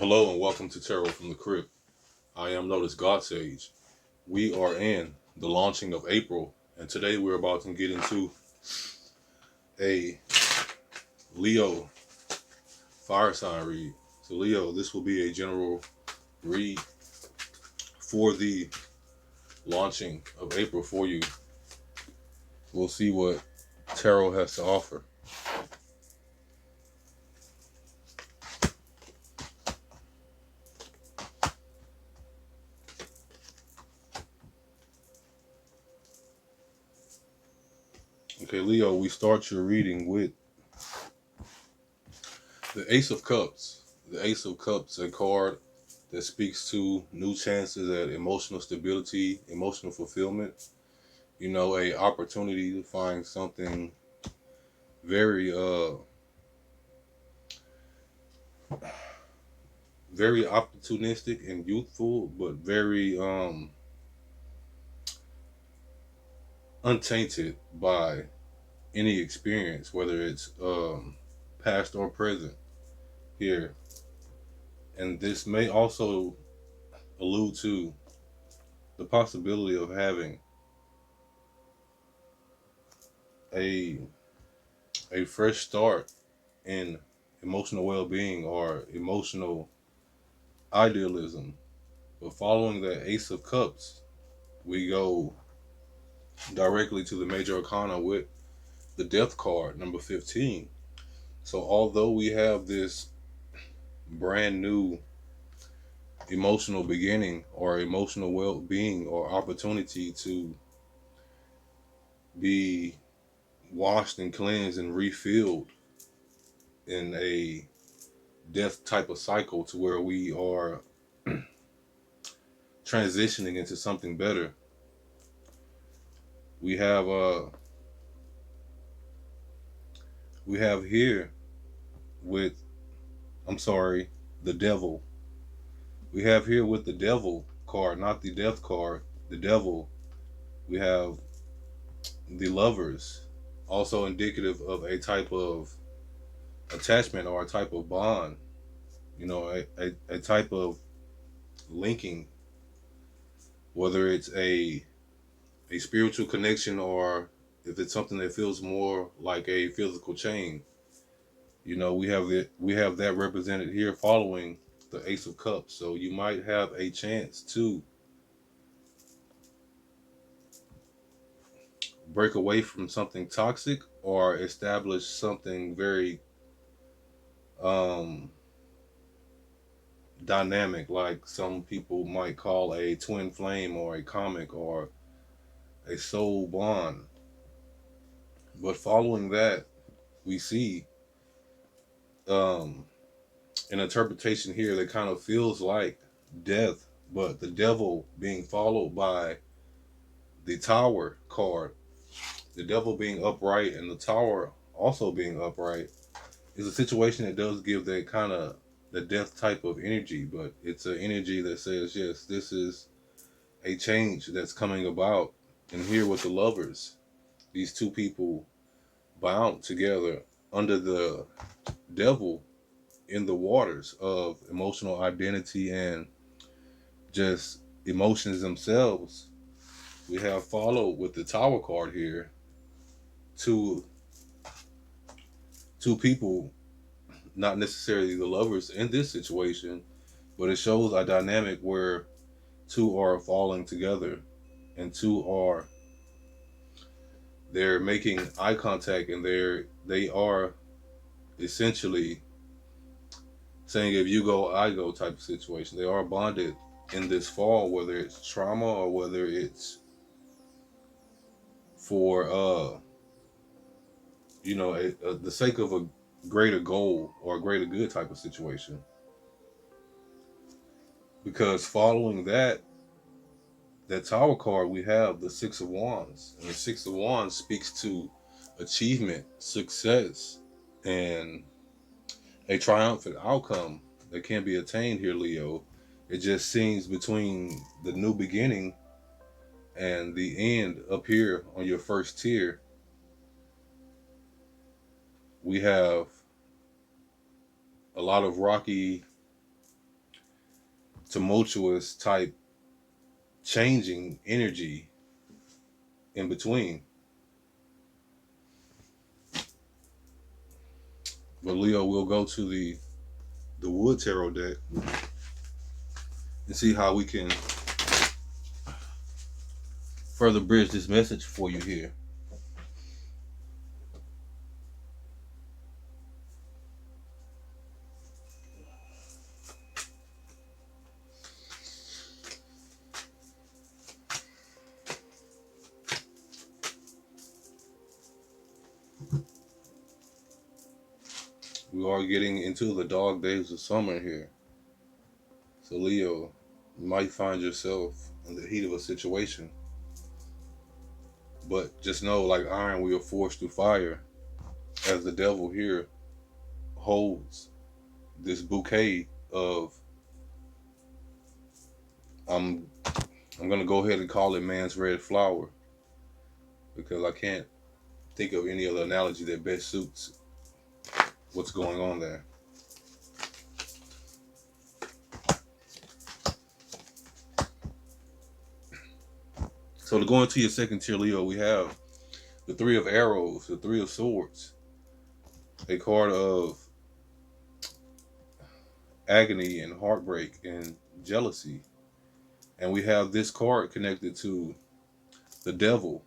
Hello and welcome to Tarot from the Crypt. I am Lotus God Sage. We are in the launching of April, and today we're about to get into a Leo fire sign read. So Leo, this will be a general read for the launching of April for you. We'll see what Tarot has to offer. Okay, Leo, we start your reading with the Ace of Cups. The Ace of Cups, a card that speaks to new chances at emotional stability, emotional fulfillment. You know, a opportunity to find something very very opportunistic and youthful, but very untainted by any experience, whether it's past or present here. And this may also allude to the possibility of having a a fresh start in emotional well-being or emotional idealism. But following the Ace of Cups, we go directly to the major arcana with the Death card, number 15. So although we have this brand new emotional beginning or emotional well-being or opportunity to be washed and cleansed and refilled in a death type of cycle to where we are transitioning into something better, we have here with I'm sorry, the Devil. We have here with the Devil card, not the Death card, the Devil. We have the Lovers, also indicative of a type of attachment or a type of bond, you know, a type of linking, whether it's a spiritual connection or if it's something that feels more like a physical chain. You know, we have that represented here following the Ace of Cups. So you might have a chance to break away from something toxic or establish something very um dynamic, like some people might call a twin flame or a comic or a soul bond. But following that, we see um, an interpretation here that kind of feels like death, but the Devil being followed by the Tower card, the Devil being upright and the Tower also being upright, is a situation that does give that kind of the death type of energy, but it's an energy that says, yes, this is a change that's coming about. And here with the Lovers, these two people bound together under the Devil in the waters of emotional identity and just emotions themselves. We have followed with the Tower card here two two people, not necessarily the lovers in this situation, but it shows a dynamic where two are falling together and two are they're making eye contact and they are essentially saying if you go I go type of situation. They are bonded in this fall, whether it's trauma or whether it's for the sake of a greater goal or a greater good type of situation. Because following that Tower card, we have the Six of Wands, and the Six of Wands speaks to achievement, success, and a triumphant outcome that can be attained here, Leo. It just seems between the new beginning and the end up here on your first tier, we have a lot of rocky tumultuous type changing energy in between. But Leo, we'll go to the Wood Tarot deck and see how we can further bridge this message for you here. We are getting into the dog days of summer here. So Leo, you might find yourself in the heat of a situation. But just know, like iron will forge through fire, as the devil here holds this bouquet of, I'm gonna go ahead and call it man's red flower, because I can't think of any other analogy that best suits what's going on there. So to go into your second tier, Leo, we have the Three of Arrows, the Three of Swords, a card of agony and heartbreak and jealousy. And we have this card connected to the devil,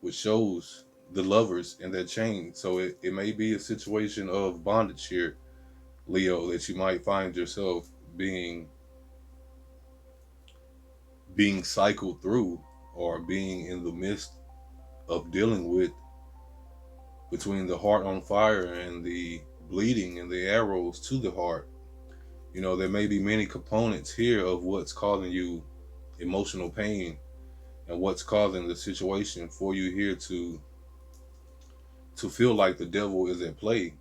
which shows the lovers in that chain. So it may be a situation of bondage here, Leo, that you might find yourself being cycled through, or being in the midst of dealing with, between the heart on fire and the bleeding and the arrows to the heart. You know, there may be many components here of what's causing you emotional pain and what's causing the situation for you here to feel like the devil is at play.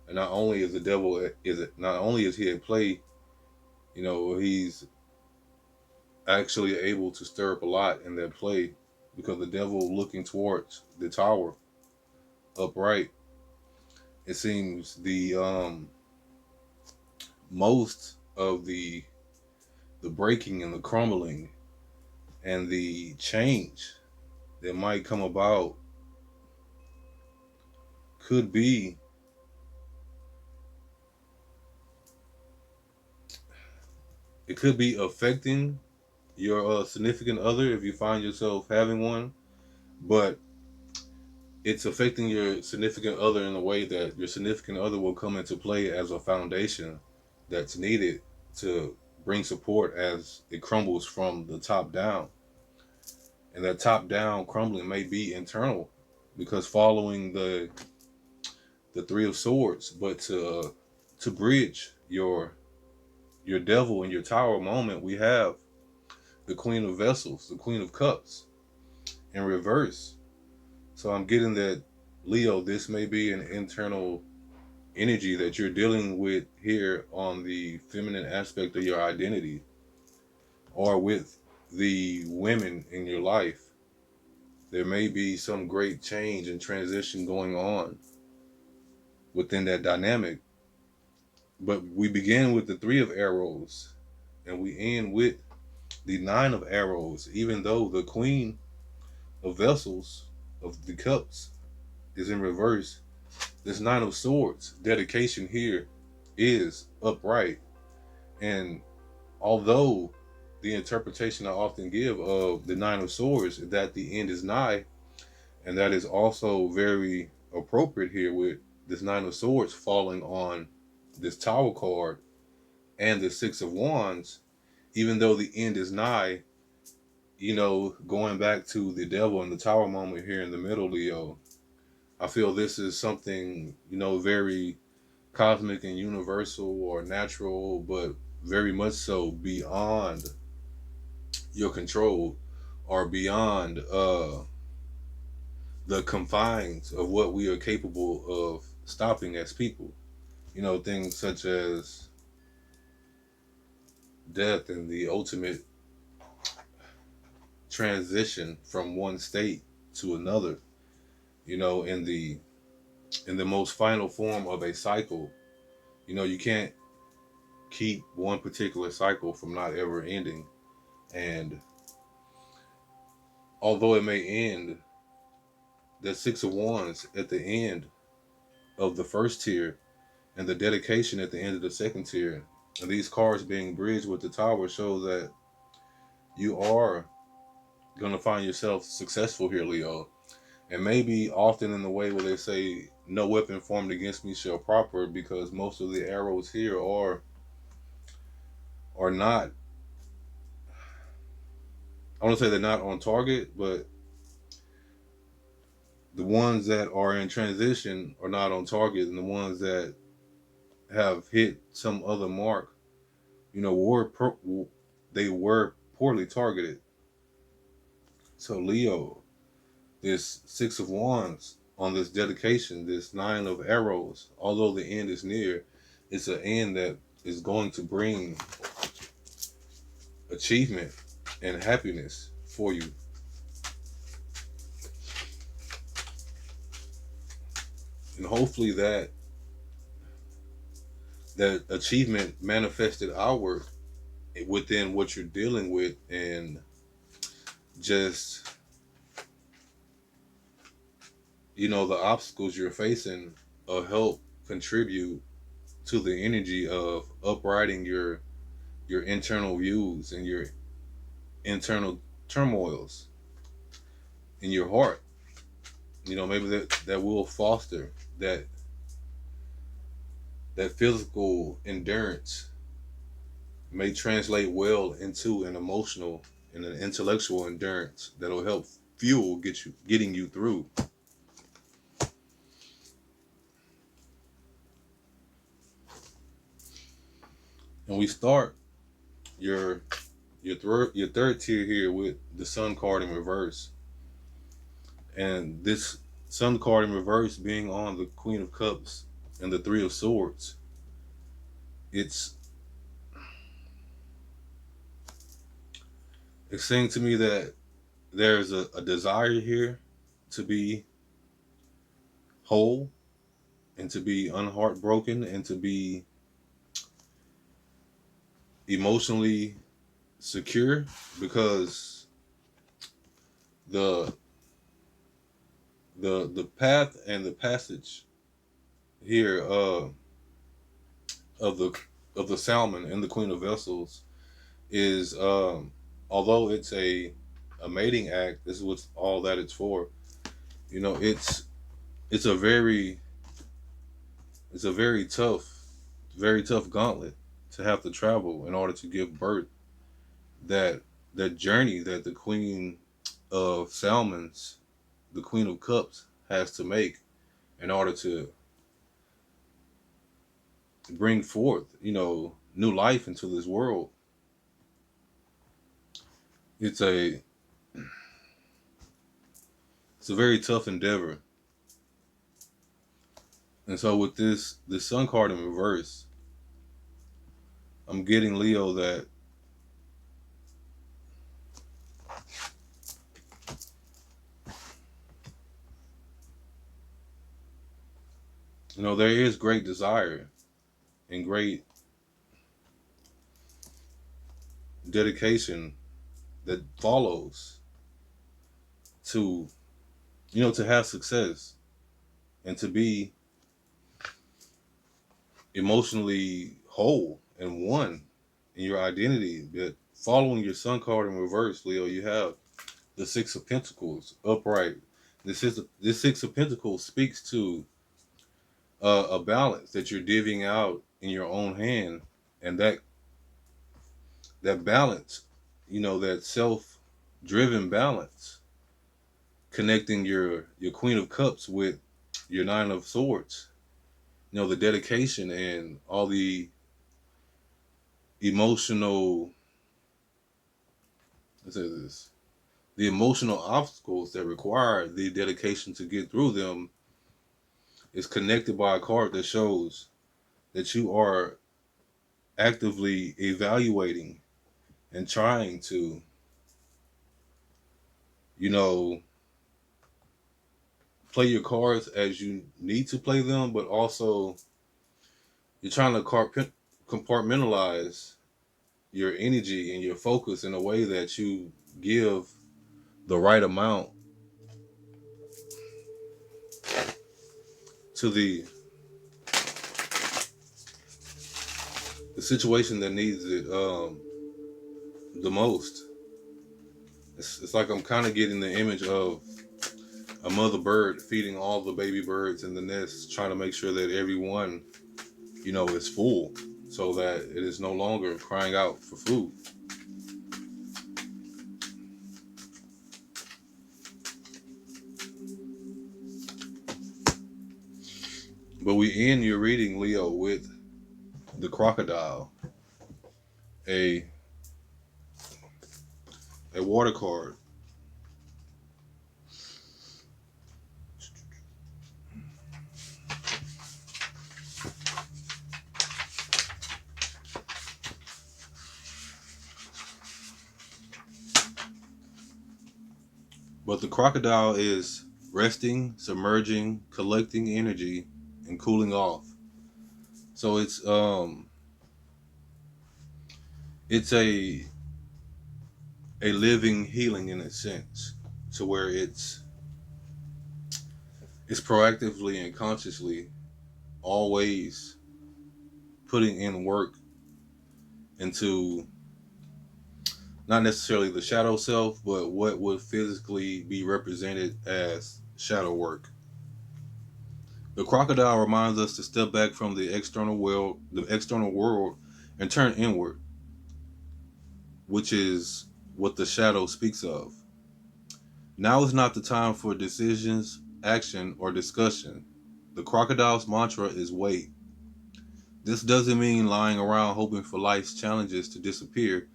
And not only is he at play, you know, he's actually able to stir up a lot in that play, because the devil looking towards the tower upright, it seems the most of the breaking and the crumbling and the change that might come about could be affecting your significant other, if you find yourself having one, but it's affecting your significant other in a way that your significant other will come into play as a foundation that's needed to bring support as it crumbles from the top down. And that top down crumbling may be internal, because following the Three of Swords, but to bridge your devil and your tower moment, we have the Queen of Vessels, the Queen of Cups in reverse. So I'm getting that, Leo, this may be an internal energy that you're dealing with here on the feminine aspect of your identity, or with the women in your life. There may be some great change and transition going on within that dynamic. But we begin with the Three of Arrows and we end with the Nine of Arrows, even though the Queen of Vessels, of the Cups, is in reverse. This Nine of Swords dedication here is upright. And although the interpretation I often give of the Nine of Swords is that the end is nigh, and that is also very appropriate here with this Nine of Swords falling on this Tower card and the Six of Wands, even though the end is nigh, you know, going back to the devil and the Tower moment here in the middle, Leo, I feel this is something, you know, very cosmic and universal or natural, but very much so beyond your control, or beyond the confines of what we are capable of stopping as people. You know, things such as death and the ultimate transition from one state to another, you know, in the most final form of a cycle. You know, you can't keep one particular cycle from not ever ending. And although it may end, the Six of Wands at the end of the first tier and the dedication at the end of the second tier, and these cards being bridged with the Tower, show that you are going to find yourself successful here, Leo. And maybe often in the way where they say, no weapon formed against me shall prosper, because most of the arrows here are not, I want to say they're not on target, but the ones that are in transition are not on target, and the ones that have hit some other mark, they were poorly targeted. So Leo, this Six of Wands on this dedication, this Nine of Arrows, although the end is near, it's an end that is going to bring achievement and happiness for you. And hopefully that achievement manifested outward within what you're dealing with, and just, the obstacles you're facing will help contribute to the energy of uprighting your internal views and your internal turmoils in your heart. Maybe that will foster that physical endurance, may translate well into an emotional and an intellectual endurance that'll help fuel getting you through. And we start your third tier here with the Sun card in reverse. And this Sun card in reverse being on the Queen of Cups and the Three of Swords, it's saying to me that there's a desire here to be whole and to be unheartbroken and to be emotionally secure, because the path and the passage here of the Salmon and the Queen of Vessels is, although it's a mating act, this is what all that it's for. It's a very very tough gauntlet to have to travel in order to give birth. That journey that the Queen of Salmons, the Queen of Cups, has to make in order to bring forth, new life into this world. It's a very tough endeavor. And so with this Sun card in reverse, I'm getting, Leo, that there is great desire and great dedication that follows to to have success and to be emotionally whole and one in your identity. But following your Sun card in reverse, Leo, you have the Six of Pentacles upright. This Six of Pentacles speaks to a balance that you're divvying out in your own hand, and that balance, that self-driven balance, connecting your Queen of Cups with your Nine of Swords. The dedication and all the emotional, let's say this, the emotional obstacles that require the dedication to get through them, is connected by a card that shows that you are actively evaluating and trying to, play your cards as you need to play them, but also you're trying to compartmentalize your energy and your focus in a way that you give the right amount to the situation that needs it the most. It's like I'm kind of getting the image of a mother bird feeding all the baby birds in the nest, trying to make sure that everyone, is full, so that it is no longer crying out for food. But we end your reading, Leo, with the crocodile, a water card. But the crocodile is resting, submerging, collecting energy, and cooling off. So it's a living healing in a sense, to where it's proactively and consciously always putting in work into not necessarily the shadow self, but what would physically be represented as shadow work. The crocodile reminds us to step back from the external world, and turn inward, which is what the shadow speaks of. Now is not the time for decisions, action, or discussion. The crocodile's mantra is wait. This doesn't mean lying around hoping for life's challenges to disappear.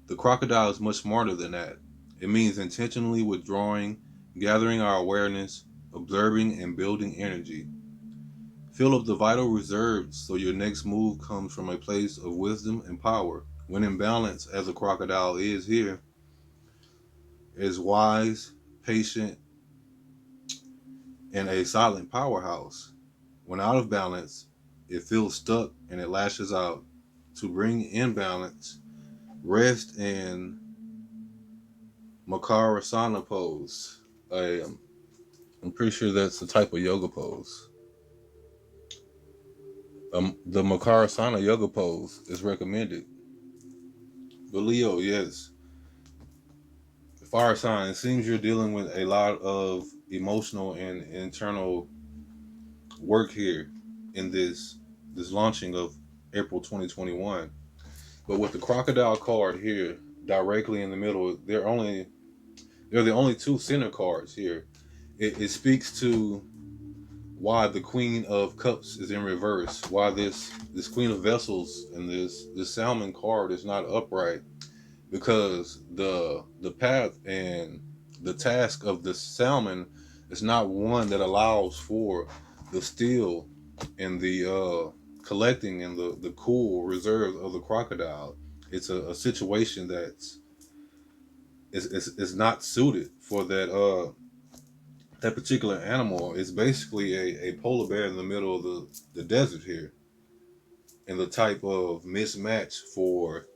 The crocodile is much smarter than that. It means intentionally withdrawing, gathering our awareness, observing, and building energy. Fill up the vital reserves so your next move comes from a place of wisdom and power. When in balance, as a crocodile is here, is wise, patient, and a silent powerhouse. When out of balance, it feels stuck and it lashes out. To bring in balance, rest in Makarasana pose. I'm pretty sure that's the type of yoga pose. The Makarasana yoga pose is recommended. But Leo, yes, fire sign. It seems you're dealing with a lot of emotional and internal work here in this launching of April 2021. But with the crocodile card here directly in the middle, they're the only two center cards here. It speaks to why the Queen of Cups is in reverse, why this Queen of Vessels and this Salmon card is not upright, because the path and the task of the Salmon is not one that allows for the still and the collecting and the cool reserves of the crocodile. It's a situation that's is not suited for that particular animal. Is basically a polar bear in the middle of the desert here, and the type of mismatch for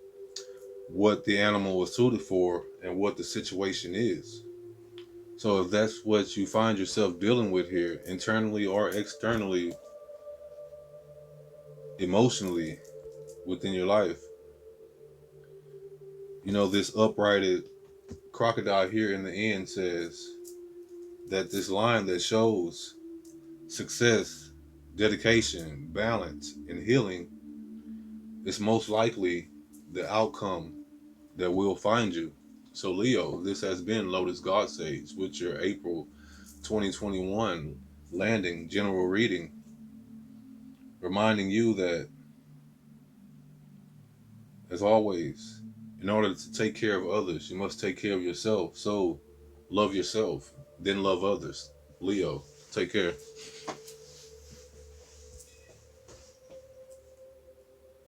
what the animal was suited for and what the situation is. So if that's what you find yourself dealing with here, internally or externally, emotionally, within your life, this uprighted crocodile here in the end says that this line that shows success, dedication, balance, and healing is most likely the outcome that will find you. So Leo, this has been Lotus God Sage with your April 2021 landing general reading, reminding you that, as always, in order to take care of others, you must take care of yourself. So love yourself, then love others. Leo, take care.